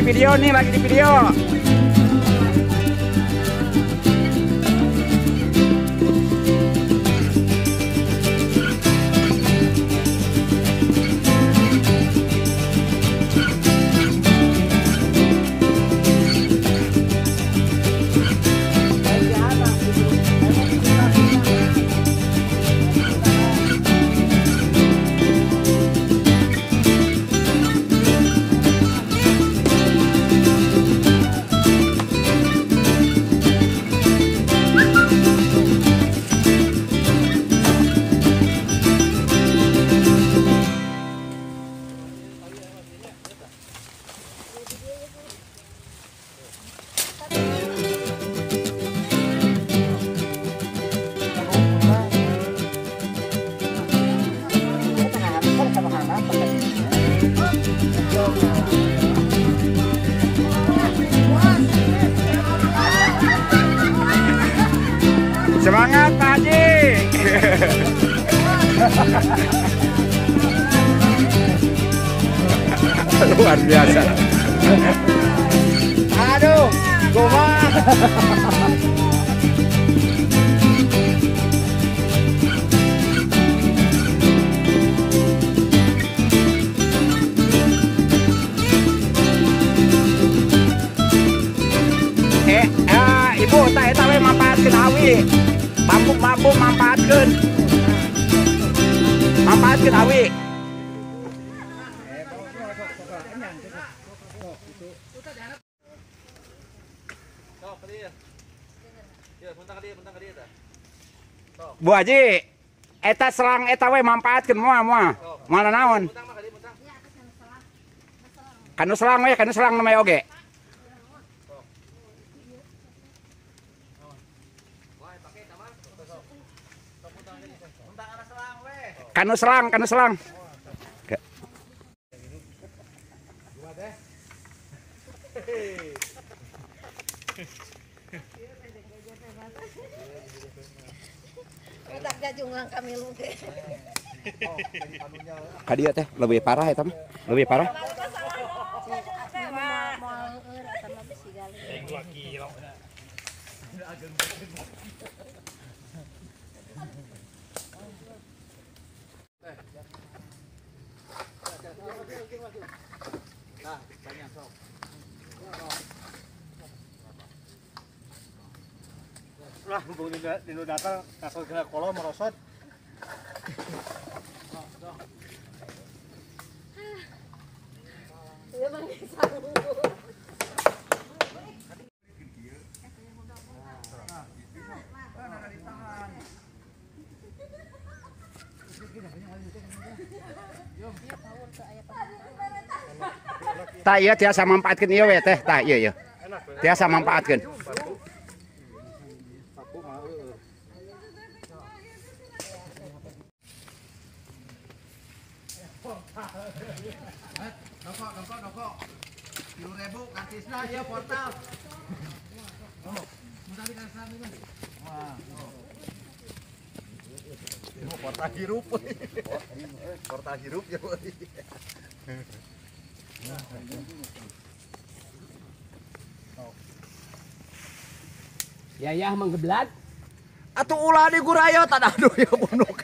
di video nih, lagi di video. Semangat Pak Haji. Luar biasa. Aduh, gua. Ibu tak eta we manfaatkeun awi. Bambu manfaatkeun. Manfaatkeun awi. Bu Haji, eta selang eta we manfaatkeun moal. Moal naon? Kanu selang namanya oge. Kanu selang. Kadieu teh lebih parah eta mah. Lebih parah. Lah, mumpung dinu datang kasih kena kolom merosot. Tak iya tiasa manfaatkeun ieu we teh, tah ieu. Tiasa manfaatkeun. Dongkok. 10.000 kartisna ya portal. Mudah dikasih ini. Wah. Portal hirup. Portal hirup ya. Yayah manggeblat. Atuh ulah di gurayo tadaduh ya bunuk.